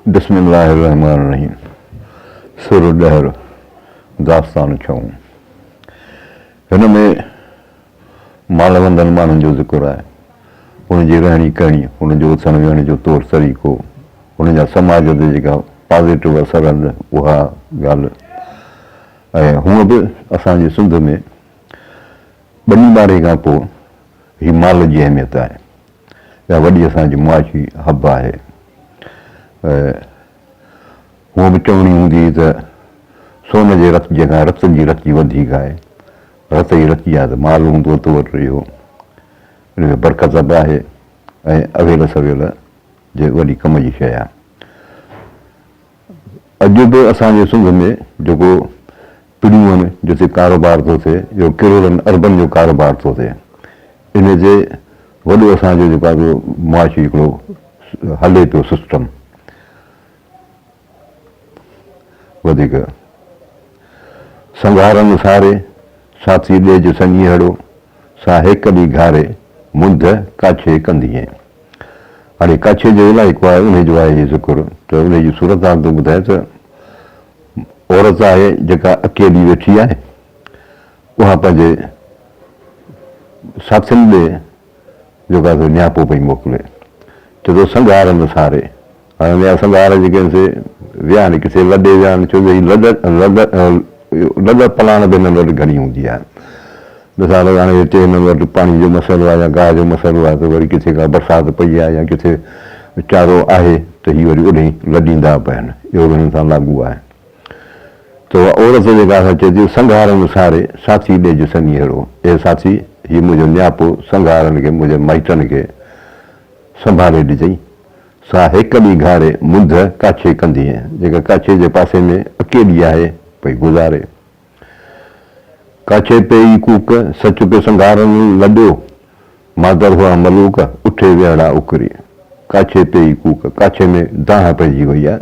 बिस्मिल्लाहिर्रहमानिर्रहीम। सुर डहर दास्तान छऊं। हिन में मालवंदन माण्हुनि जो ज़िक्र आहे, हुनजी रहणी करणी, हुनजो उथण वेहण जो तौरु तरीक़ो, हुनजा समाज ते जेका पॉज़िटिव असर आहिनि उहा ॻाल्हि। ऐं हूअं बि असांजे सिंध में ॿनी ॿारे खां पोइ हीअ माल जी अहमियत आहे, इहा वॾी असांजी मुआशी हब आहे। हूअं बि चवणी हूंदी त सोन जे रत जेका रत जी रची वधीक आहे, रत जी रची आहे त माल हूंदो त वटि इहो हिन में बरक़त बि आहे ऐं अवेल सवेल जे वॾी कम जी शइ आहे। अॼु बि असांजे सिंध में जेको पीढ़ियूं आहिनि जिते कारोबार थो थिए, इहो किरोड़नि अरबनि जो कारोबार थो थिए, इन जे वॾो असांजो जेको आहे मुआशी हिकिड़ो हले पियो सिस्टम वधीक। संघारनि सारे साथी ॾेज संजीहड़ो सा हिक ॾींहुं घारे मुंद काछे कंदीअ। हाणे काछे जो इलाही को आहे, उनजो आहे इहो ज़िक्र। त उनजी सूरत हाल थो ॿुधाए त औरत आहे जेका अकेली वेठी आहे, उहा पंहिंजे साथियुनि ॾे जेका नियापो पई मोकिले, चए थो संघारनि सारे। हाणे उनजा संघार जेके आहिनि से विया आहिनि, किथे लॾे विया आहिनि, छो जो लॾ पलाण बि हिननि वटि घणी हूंदी आहे। मिसाल हाणे हिते हिननि वटि पाणी जो मसइलो आहे या गाह जो मसइलो आहे, त वरी किथे का बरसाति पई आहे या किथे चारो आहे त हीअ वरी उॾे लॾींदा पिया आहिनि, इहो बि हिननि सां लागू आहे। त उहा औरत जेका असां चए थी संघारनि सारे साथी ॾेज संजीहड़ो, हे साथी हीअ मुंहिंजो नियापो संघारनि खे, मुंहिंजे माइटनि खे संभाले ॾिजई। सा हिक ॾींहुं घारे मुंद काछे कंदीअ, जेका काछे जे पासे में अकेली आहे भई गुज़ारे। काछे पे ई कूक सच पे संघारनि लॾियो, मादर हुआ मलूक उठे वेहड़ा उकरी। काछे पे ई कूक, काछे में दाह पइजी वई आहे,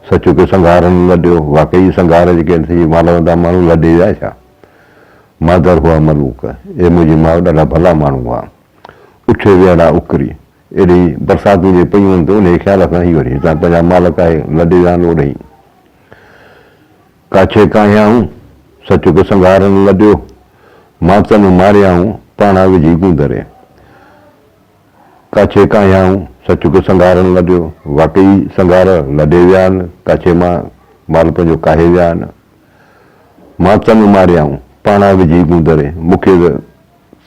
सच पे संघारनि लॾियो, वाकई संघार जेके आहिनि मालवंदा माण्हू लॾे विया छा। मादर हुआ मलूक, हे मुंहिंजी माउ ॾाढा भला माण्हू हुआ। उठे वेहड़ा उकरी, एॾी बरसातूं जे पयूं आहिनि त उन ख़्याल सां ई वरी हितां पंहिंजा मालक आहे लॾे विया आहिनि ओॾे। काछे कायाऊं सच पे संघारनि लॾियो, मातनि मारियाऊं पाणा विझी गुंदरे। काछे कायाऊं सच पे संघारनि लॾियो, वाकई संघार लॾे विया आहिनि, काछे मां माल पंहिंजो काहे विया आहिनि। मातनि मारियाऊं पाणा विझी गुंदरे, मूंखे त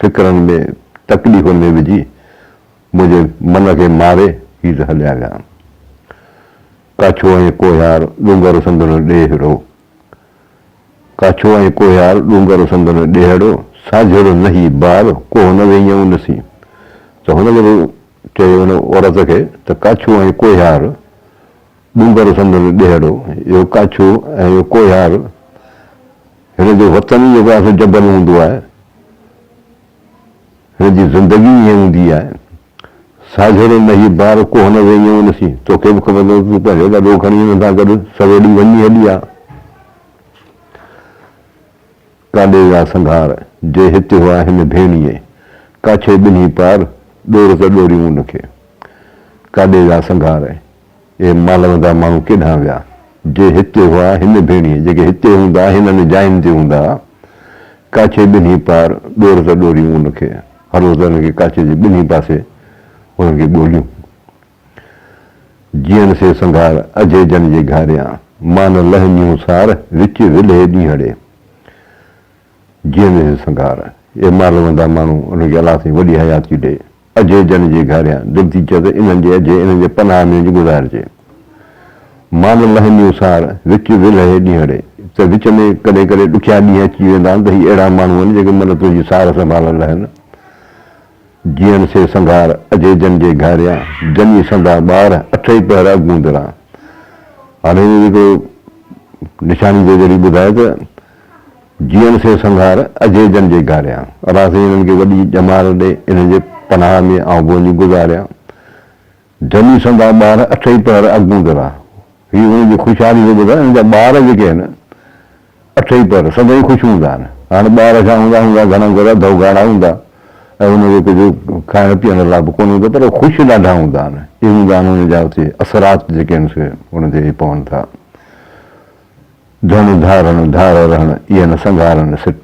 फिक्रनि में तकलीफ़ुनि में विझी मुंहिंजे मन खे मारे ही त हलिया विया। काछो ऐं कोहियार डूंगर संदन ॾेहड़ो, काछो ऐं कोहियार डूंगर संदन ॾेहड़ो, साझड़ो नही बार को न वेईयूं नसी। त हुनखे बि चयो हुन औरत खे त काछो ऐं कोहियार डूंगर संदन ॾेहड़ो, इहो काछो ऐं इहो कोहियार हिन जो वतन ई जेको आहे जबल हूंदो आहे, हिन जी ज़िंदगी ईअं हूंदी आहे। साझड़ो नही बार को न वेईयूं नसी, तोखे बि ख़बर न तूं पंहिंजो ॾाढो खणी हिन सां गॾु सवेड़ी वञी हली आहे। काॾे विया संघार जे हिते हुआ हिन भेणीअ, काछे ॿिन्ही पार ॾोर त ॾोरियूं उनखे। काॾे विया संघार, हे मालवंदा माण्हू केॾांहुं विया, जे हिते हुआ हिन भेणीअ, जेके हिते हूंदा हिननि जायुनि ते हूंदा, काछे ॿिन्ही पार ॾोर त ॾोरियूं उनखे, हर रोज़ हुनखे काछे जे ॿिन्ही पासे हुनखे ॻोल्हियूं। जीअं से संघार अजय जन जे घारियां, मान लहनियूं सार विच विले ॾींहड़े। जीअं से संघार, हे मालवंदा माण्हू उनखे अलाह साईं वॾी हयाती ॾे, अजय जन जे घारियां, दिलि थी चए त इन्हनि जे अजय इन्हनि जे पनाह में गुज़ारिजे। मान लहनियूं सार विच विले ॾींहड़े, त विच में कॾहिं कॾहिं ॾुखिया ॾींहं अची वेंदा आहिनि, त हीअ अहिड़ा माण्हू आहिनि जेके मन तुंहिंजी सार संभालंदा आहिनि। जीअं से संघार अजय जन जे घारियां, जनी संदा ॿार अठई पहर गूंदरा। हाणे जेको निशानी जे ज़रिए ॿुधाए त जीअं से संघार अजय जन जे घारियां, अलाह साईं हिननि खे वॾी ॼमार ॾे, इन्हनि जे पनाह में आउं बि वञी गुज़ारियां। जनी संदा ॿार अठई पहर अगूंदरा, हीअ हुनजी ख़ुशहाली जो ॿुधाए, हिन जा ॿार जेके आहिनि अठई पहर सदाईं ख़ुशि हूंदा आहिनि। हाणे ॿार छा हूंदा, घणा घर धोगाड़ा हूंदा, ऐं उनजो कुझु खाइण पीअण लाइ बि कोन हूंदो, पर ख़ुशि ॾाढा हूंदा आहिनि। इहे हूंदा आहिनि उनजा उते असरात जेके आहिनि से उन ते पवनि था। धन धारण धार रहण इहे न संघारनि सिट,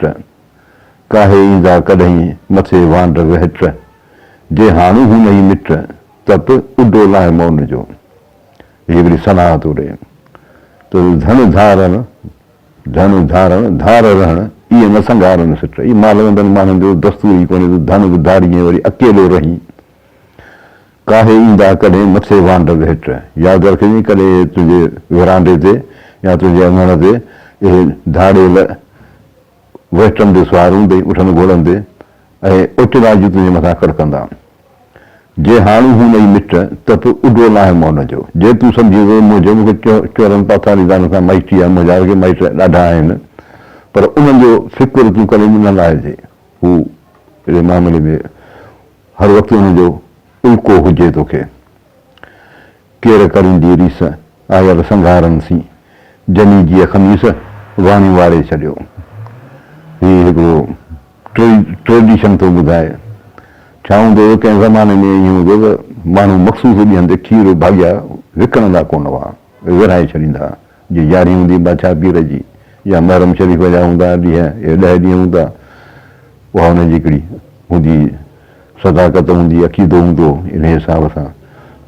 काहे ईंदा कॾहिं मथे वांड हेठ, जे हाणू हू नई मिट तप उॾो लाहे मौन जो। हीअ हिकिड़ी सलाह थो ॾे। त धन धारण धार रहण इहे न संघारनि सिट। इहे मालवंदनि माण्हुनि जो दस्तूर ई कोन्हे। धन बि धारीअ वरी अकेलो रही, काहे ईंदा कॾहिं मथे वांड हेठ। यादि रखिजांइ कॾहिं तुंहिंजे विरांडे ते या तुंहिंजे अङण ते इहे धाड़ियल वेठनि ते सुवार हूंदई, उठनि घोड़नि ते, ऐं ओचिला जी तुंहिंजे मथां खड़कंदा। जे हाणू हू नई मिट त उॾो लाहे मौन जो। जे तूं सम्झी वयो मुंहिंजो मूंखे चोरनि पाथारीदारनि सां माइटी आहे, मुंहिंजा के माइट ॾाढा आहिनि, पर उन्हनि जो फ़िकुर तूं कॾहिं न लाहिजे। हू अहिड़े मामले में हर वक़्तु उनजो उल्को हुजे तोखे। केरु करींदी रीस आयल संघारनि सी, जनी जीअ ख़मीस वाणी वारे छॾियो। हीउ हिकिड़ो ट्रेडिशन थो ॿुधाए। छा हूंदो हुओ कंहिं ज़माने में ईअं हूंदो त माण्हू मख़सूस ॾींहंनि ते खीर भाॻिया विकिणंदा कोन हुआ, विरहाए छॾींदा। जीअं यारी हूंदी बादशाह पीर जी या महरम शरीफ़ जा हूंदा ॾींहं, 10 ॾींहं हूंदा, उहा हुनजी हिकिड़ी हूंदी सदाकत हूंदी, अक़ीदो हूंदो। इन हिसाब सां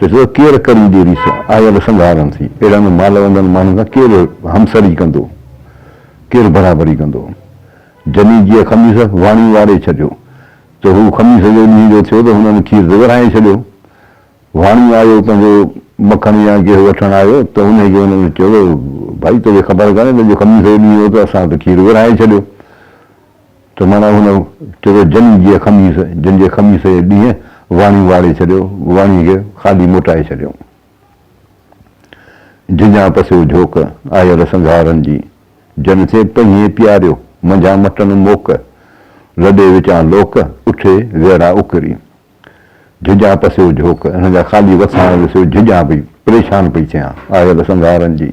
त चयो केरु करींदी रीस आयल संघारनि थी। अहिड़नि मालवंदनि माण्हुनि सां केरु हमसरी कंदो, केरु बराबरी कंदो। जनी जीअ ख़मीस वाणी वारे छॾियो। त हू ख़मीस जो ॾींहं जो थियो त हुननि खीर ते विरहाए छॾियो। वाणी आयो पंहिंजो मखण या गिहु वठणु आयो त हुनखे हुननि चयो भाई तोखे ख़बर कान्हे तुंहिंजो ख़मीस जो ॾींहुं हो त असां त खीर विरहाए छॾियो। त माना हुन चयो जनी जीअ ख़मीस, जंहिंजे ख़मीस जे ॾींहुं वाणी वारे छॾियो, वाणीअ खे ख़ाली मोटाए छॾियो। झिझां पसियो झोक आयल संघारनि जी, जन थे पहिए प्यारियो मंझां मटन मोक, लॾे विचां लोक उठे वेड़ा उकरी। झिझां पसियो झोक, हिन जा ख़ाली वसाण ॾिसो, झिझां पई परेशान पई थियां आयल संघारनि जी।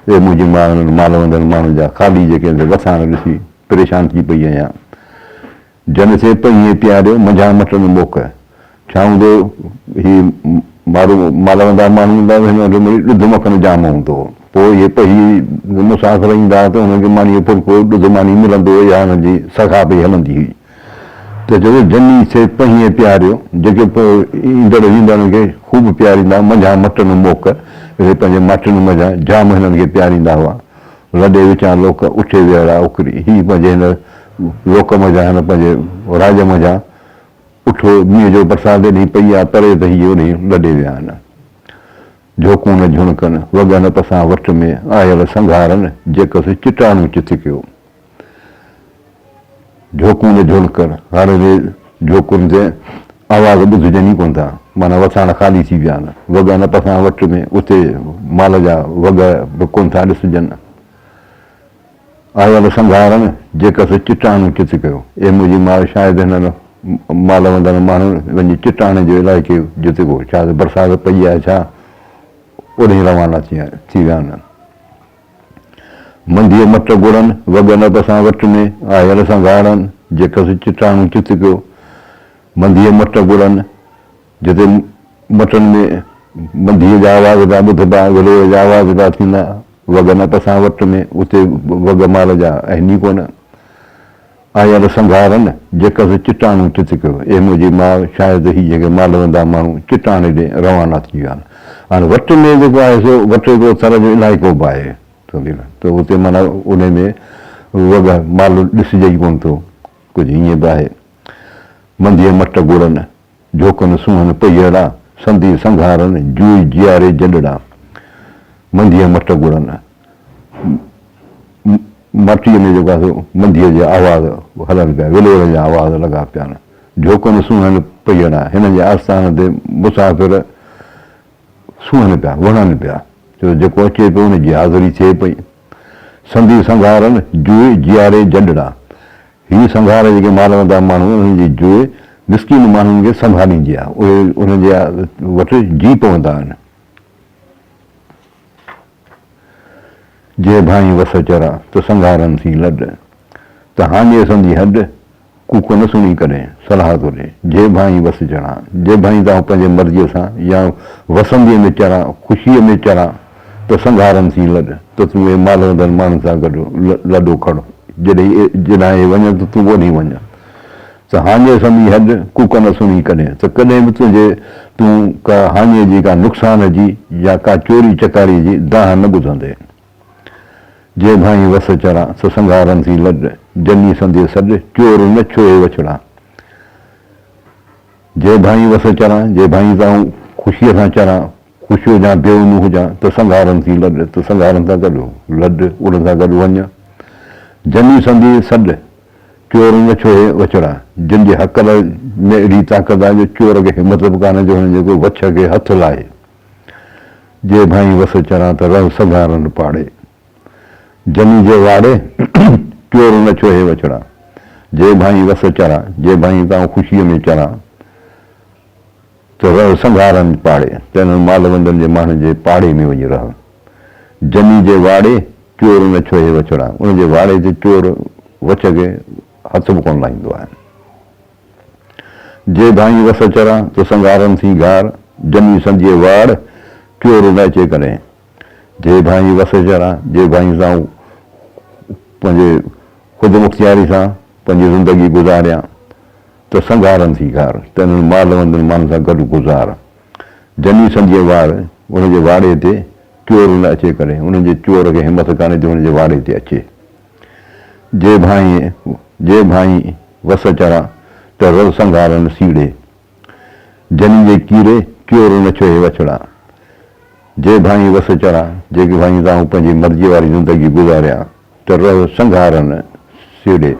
हे मुंहिंजी मालवंदनि माण्हुनि जा ख़ाली जेके वसाण ॾिसी परेशान थी पई आहियां। जन थे पहिए प्यारियो मंझां मटन मोक। छा हूंदो ही मालवंदा माण्हू हूंदा हिन ॾुध मखण जाम हूंदो हो। पोइ इहे पही मुसाफ़िर ईंदा त हुननि खे मानीअ फुल्को ॾुध मानी मिलंदो या हुनजी सखा पई हलंदी हुई। त चयो जनी थे पहिए प्यारियो, जेके पोइ ईंदड़ ईंदड़नि खे ख़ूब प्यारींदा, मंझां मटन मोक, इहे पंहिंजे माटियुनि मंझां जाम हिननि खे प्यारींदा हुआ। लॾे विचां लोक उठे वेड़ा उकरी। हीअ पंहिंजे हिन लोक मंझां हिन पंहिंजे राज मंझां उठो, मींहं जो बरसाति ॾींहुं पई आहे परे त हीअ उन लॾे विया आहिनि। झोकूं न झुणकनि वॻन पसां वट में आयल संघारनि, जेकसि चिटाणूं चित कयो। झोकूं न झुणकनि, हाणे झोकुनि ते आवाज़ ॿुधिजनि ई कोन था, माना वसाण ख़ाली थी विया आहिनि। वॻन पसां वट में उते माल जा वॻ बि कोन था ॾिसिजनि। आयल संघारनि, जेकसि चिटाणूं चित कयो। ए मुंहिंजी माउ शायदि हिननि मालवंदनि माण्हुनि वञी चिटाणे जो इलाइक़े जिते को छा बरसाति पई आहे छा, ओॾे रवाना थी विया आहिनि। मंधीअ मट गुड़नि वॻन पसां वट में आयल संघारनि, जेकसि चिटाणूं चित कयो। मंधीअ मट गुड़नि, जिते मटनि में मंधीअ जा आवाज़ पिया ॿुधबा, विलोर जा आवाज़ पिया थींदा। वॻन पसां वट में उते वॻ माल जा आहिनि ई कोन। आयल संघारनि, जेकसि चिटाणूं चित कयो। ए मुंहिंजी माउ शायदि ही जेके मालवंदा माण्हू चिटाणे ॾे रवाना थी विया आहिनि। हाणे वट में जेको आहे सो वट जो थर जो इलाइक़ो बि आहे, त उते माना उन में वॻ माल ॾिसिजे ई कोन थो, कुझु हीअं बि आहे। मंधीअ मट गुड़नि, झोकनि सुहनि पहियड़ा, संधी संघारनि जूई जियारे जॾड़ा। मंधीअ मट गुड़नि, माटीअ में जेको आहे सो मंधीअ जा आवाज़ हलनि पिया, विलोर जा आवाज़ लॻा पिया आहिनि। झोकनि सुहनि पहियड़ा, हिन जे आस्थान ते मुसाफ़िर सुहनि पिया, वणनि पिया, छो जेको अचे पियो उनजी हाज़िरी थिए पई। संधी संघारनि जूए जियारे जॾड़ा। हीअ संघार जेके मालवंदा माण्हू उन्हनि जी जूए मिसकिन माण्हुनि खे संभालींदी आहे, उहे उन्हनि जे वटि जी पवंदा आहिनि। जे भाई वस चरा त संघारनि थी लॾ, त हाञे संधी हॾ कूक न सुणी करें सलाह तो ॾे जे भाई वस चढ़ा जे भाई तव्हां पंहिंजे मर्ज़ीअ सां या वसंतीअ में चढ़ा ख़ुशीअ में चढ़ा त संघारनि थी लॾ त तूं इहे माल वधल माण्हुनि सां गॾु लॾो खड़ जॾहिं वञे त तूं वञी वञ त हाञे समी हॾ कूक न सुणी कॾहिं त कॾहिं बि तूं का हाञे जी का नुक़सान जी या का चोरी चकारी जी दाह न ॿुधंदे जे भाई वस चढ़ा त संघारनि थी लॾ जनी संदे सॾ चोर न छोए वछड़ा जे भाई वस चढ़ा जे भाई तव्हां ख़ुशीअ सां चढ़ा ख़ुशियूं जा बेवनू हुजां त संघारनि थी लॾ त संघारनि सां गॾु लॾ उन सां गॾु वञ जनी संदी सॾ चोर न छोए वछड़ा जिन जे हक़ में अहिड़ी ताक़त आहे जो चोर खे हिमत बि कान्हे जो हुनजे को वछ खे हथु लाहे जे भाई वस चढ़ा त रह संघारनि पाड़े जनी जे वाड़े चोर न छोए वछड़ा जे भाई वस चढ़ा जे भाई तव्हां ख़ुशीअ में चढ़ा त रह संघारनि पाड़े त हिननि माल वंडनि जे माण्हुनि जे पाड़े में वञी रह जनी जे वाड़े चोर न छोए वछड़ा उनजे वाड़े ते चोर वछ खे हथ बि कोन लाहींदो आहे जे भाई वस चढ़ा त संघारनि थी गार जनी संजीअ वाड़ चोर न अचे कॾहिं जे भाई वस चढ़ा जे भाई तव्हां पंहिंजे ख़ुदि मुख़्तियारी सां पंहिंजी ज़िंदगी गुज़ारियां त संघारनि थी गार त हिननि माल वंडनि माण्हुनि सां गॾु गुज़ार जनी संजीअ वाड़ उनजे वाड़े ते चोर न अचे करे उनजे चोर खे हिमत कान्हे जो हुनजे वाड़े ते अचे जे भाई वस चढ़ा त रल संघारनि सीड़े जनी जे कीड़े चोर न छोए वछड़ा जे भाई वस चढ़ा जेके भाई तव्हां पंहिंजी मर्ज़ीअ वारी ज़िंदगी गुज़ारिया त रह संघारनि सीड़े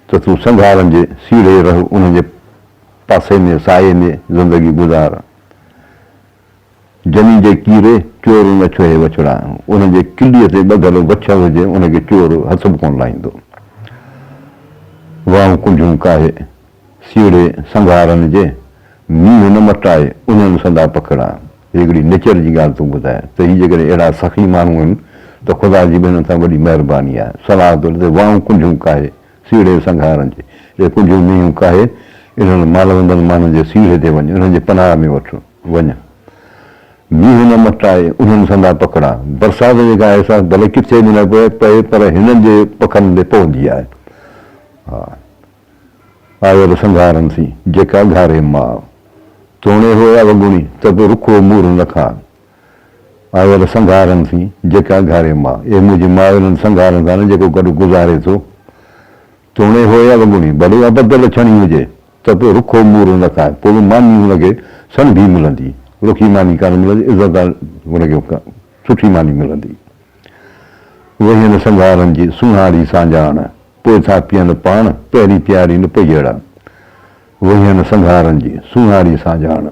त तूं संघारनि जे सीड़े रह उनजे पासे में साए में ज़िंदगी गुज़ार जनी जे कीड़े चोर न छोए वछड़ा उनजे किलीअ ते ॿधल वछ हुजे उनखे चोर हथ बि कोन लाहींदो वाह कुंझूं काहे सीड़े संघारनि जे मींहुं न मटाए उन्हनि संदा पकड़ा हिकिड़ी नेचर जी ॻाल्हि तूं ॿुधाए त हीअ जेकॾहिं अहिड़ा सखी माण्हू आहिनि त ख़ुदा जी बि हिन सां वॾी महिरबानी आहे सलाह तो ॾे वाह कुंझूं काहे सीड़े संघारनि जे इहे कुंझूं मींहुं काहे इन्हनि माल वंडनि माण्हुनि जे सीड़े ते वञ उन्हनि जे पनाह में वठि वञ मींहुं न मटाए उन्हनि संदा पकड़ा बरसाति जेका आहे सा भले किथे बि न पए पर हिननि जे पखनि ते पवंदी आहे हा आयल संघारनि थी जेका घारे माउ तोणे होया वॻुणी त बि रुखो मूर न खा आयल संघारनि थी जेका घारे माउ इहे मुंहिंजी माउ हिननि संघारनि सां न जेको गॾु गुज़ारे थो तोणे होया वॻुणी भले उहा बदल छणी हुजे त पोइ रुखो मूर न खाए पोइ बि मानी हुनखे सन बि मिलंदी रुखी मानी कान मिलंदी इज़त हुनखे सुठी मानी मिलंदी उहे हिन संघारनि जी सुञाणी साञाण पोइ था पीअनि पाण पहिरीं प्यारी न पईअड़ा उहे हिन संघारनि जी सुञाणी साञाण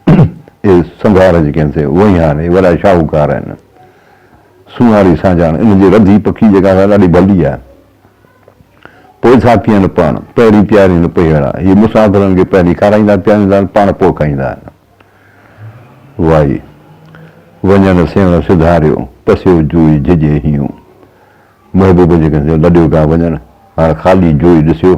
इहे संघार जेके आहिनि से उहे ई आहिनि वॾा शाहूकार आहिनि सुञाणी साञाण इन्हनि जी रधी पखी जेका आहे ॾाढी भली आहे पोइ था पीअनि पाण पहिरीं प्यारी न पईअड़ा इहे मुसाफ़िरनि खे पहिरीं खाराईंदा पीआरींदा आहिनि पाण पोइ खाईंदा आहिनि वाई वञण सेवण सुधारियो पसियो जुई झिजे हियूं महबूब जेके लॾियो पिया वञनि हाणे ख़ाली जोई ॾिसियो